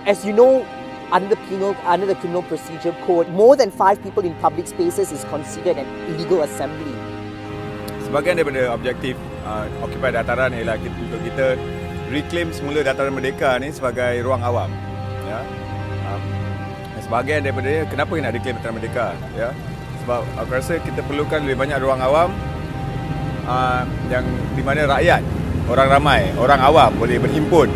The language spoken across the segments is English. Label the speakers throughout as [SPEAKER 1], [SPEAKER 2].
[SPEAKER 1] As you know, under the Criminal Procedure Code, more than 5 people in public spaces is considered an illegal assembly.
[SPEAKER 2] Sebahagian daripada objektif Occupy Dataran ialah untuk kita reclaim semula Dataran Merdeka ni sebagai ruang awam. Ya. Sebahagian daripada kenapa nak reclaim Dataran Merdeka? Ya. Sebab aku rasa kita perlukan lebih banyak ruang awam yang di mana rakyat, orang ramai, orang awam boleh berhimpun.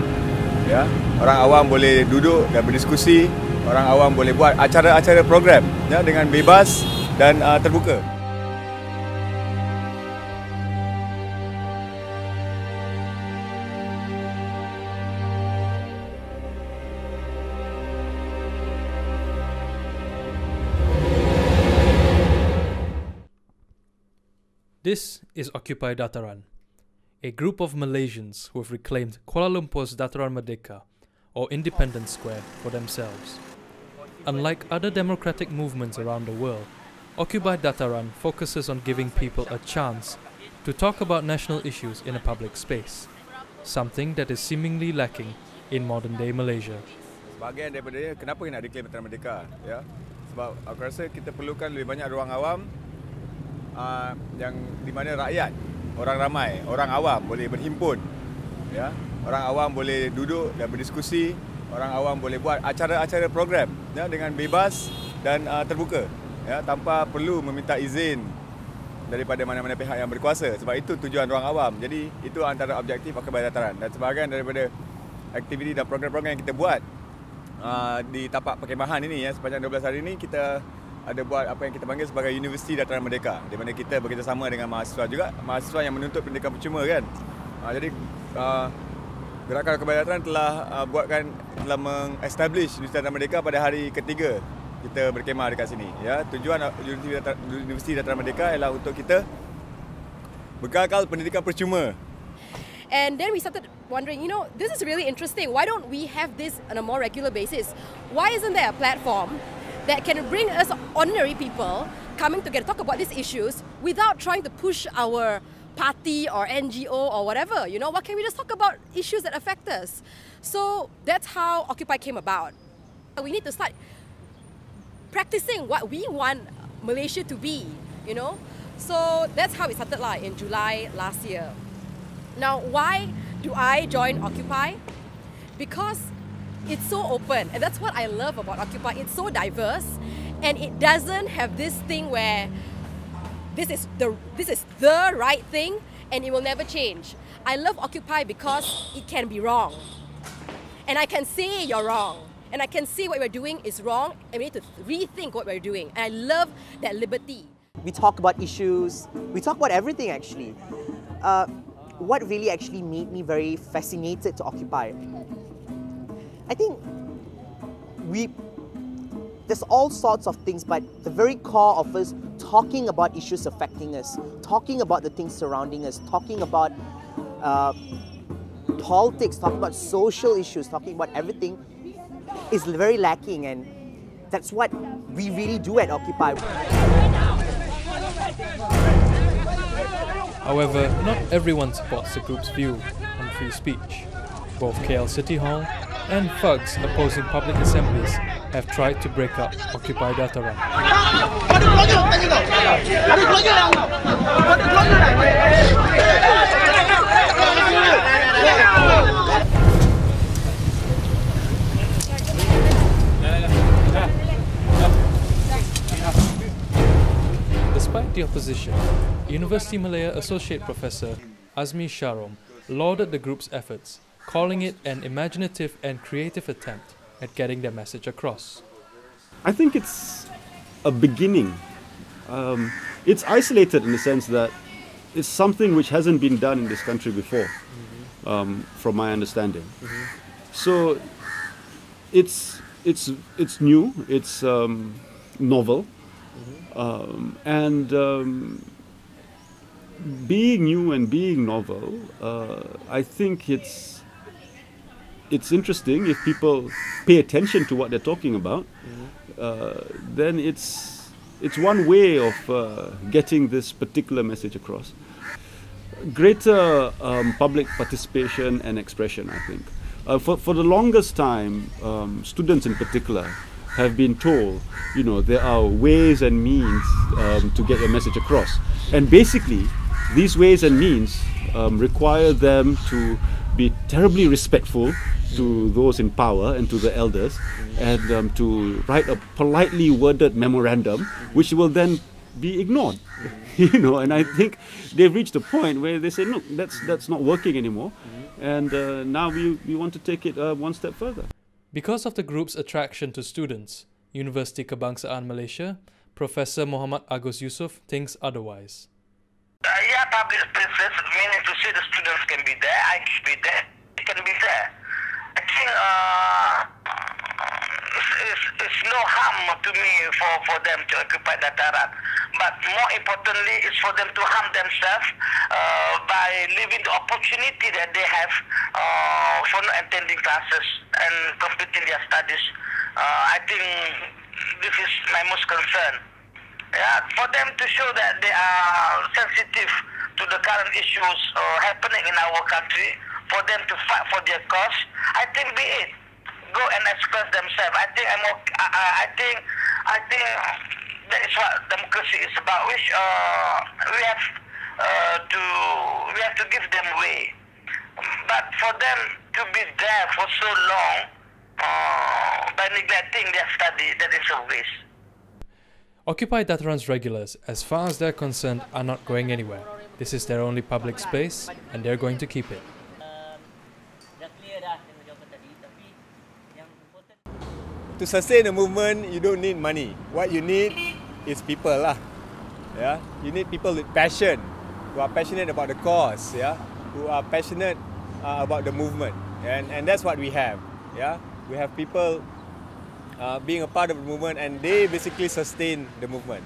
[SPEAKER 2] Ya, orang awam boleh duduk dan berdiskusi, orang awam boleh buat acara-acara program ya, dengan bebas dan terbuka.
[SPEAKER 3] This is Occupy Dataran, a group of Malaysians who have reclaimed Kuala Lumpur's Dataran Merdeka, or Independence Square, for themselves. Unlike other democratic movements around the world, Occupy Dataran focuses on giving people a chance to talk about national issues in a public space, something that is seemingly lacking in modern-day Malaysia.
[SPEAKER 2] Sebahagian daripada kenapa nak reclaim Dataran Merdeka? Ya, sebab aku rasa kita perlukan lebih banyak ruang awam yang di mana rakyat, orang ramai, orang awam boleh berhimpun. Ya, orang awam boleh duduk dan berdiskusi, orang awam boleh buat acara-acara program ya, dengan bebas dan terbuka. Ya, tanpa perlu meminta izin daripada mana-mana pihak yang berkuasa. Sebab itu tujuan ruang awam. Jadi itu antara objektif Occupy Dataran. Dan sebahagian daripada aktiviti dan program-program yang kita buat di tapak perkhemahan ini ya, sepanjang 12 hari ini kita ada buat apa yang kita panggil sebagai Universiti Dataran Merdeka, di mana kita bekerjasama dengan mahasiswa juga, mahasiswa yang menuntut pendidikan percuma kan. Jadi gerakan Occupy Dataran telah meng-establish Universiti Dataran Merdeka pada hari ketiga kita berkemah dekat sini. Ya, tujuan Universiti Dataran Merdeka ialah untuk kita bekalkan pendidikan percuma.
[SPEAKER 4] And then we started wondering, you know, this is really interesting. Why don't we have this on a more regular basis? Why isn't there a platform that can bring us ordinary people coming together, talk about these issues without trying to push our party or NGO or whatever, you know? Why can't we just talk about issues that affect us? So that's how Occupy came about. We need to start practicing what we want Malaysia to be, you know? So that's how it started in July last year. Now, why do I join Occupy? Because it's so open, and that's what I love about Occupy. It's so diverse, and it doesn't have this thing where this is the right thing and it will never change. I love Occupy because it can be wrong, and I can say you're wrong, and I can say what we're doing is wrong, and we need to rethink what we're doing. And I love that liberty.
[SPEAKER 1] We talk about issues, we talk about everything actually. What really actually made me very fascinated to Occupy, I think there's all sorts of things, but the very core of us talking about issues affecting us, talking about the things surrounding us, talking about politics, talking about social issues, talking about everything is very lacking, and that's what we really do at Occupy.
[SPEAKER 3] However, not everyone supports the group's view on free speech. Both KL City Hall and thugs opposing public assemblies have tried to break up Occupy Dataran. Despite the opposition, University Malaya Associate Professor Azmi Sharom lauded the group's efforts, calling it an imaginative and creative attempt at getting their message across.
[SPEAKER 5] I think it's a beginning. It's isolated in the sense that it's something which hasn't been done in this country before, from my understanding. So it's new, it's novel, and being new and being novel, I think it's interesting. If people pay attention to what they're talking about, then it's one way of getting this particular message across. Greater public participation and expression, I think. For the longest time, students in particular have been told, there are ways and means to get your message across. And basically, these ways and means require them to be terribly respectful to those in power and to the elders, and to write a politely worded memorandum, which will then be ignored. And I think they've reached a point where they say, look, that's not working anymore, and now we want to take it one step further.
[SPEAKER 3] Because of the group's attraction to students, Universiti Kebangsaan Malaysia, Professor Muhammad Agus Yusof thinks otherwise.
[SPEAKER 6] Yeah, public spaces, meaning to say the students can be there, I can be there, it can be there. I think it's no harm to me for them to occupy Dataran. But more importantly, it's for them to harm themselves by leaving the opportunity that they have for not attending classes and completing their studies. I think this is my most concern. Yeah, for them to show that they are sensitive to the current issues happening in our country, for them to fight for their cause, I think be it. Go and express themselves. I think that is what democracy is about. Which we have to give them way. But for them to be there for so long by neglecting their study, that is a waste.
[SPEAKER 3] Occupy Dataran's regulars, as far as they're concerned, are not going anywhere. This is their only public space, and they're going to keep it.
[SPEAKER 2] To sustain a movement, you don't need money. What you need is people lah. Yeah, you need people with passion, who are passionate about the cause. Yeah, who are passionate about the movement, and that's what we have. Yeah, we have people being a part of the movement, and they basically sustain the movement.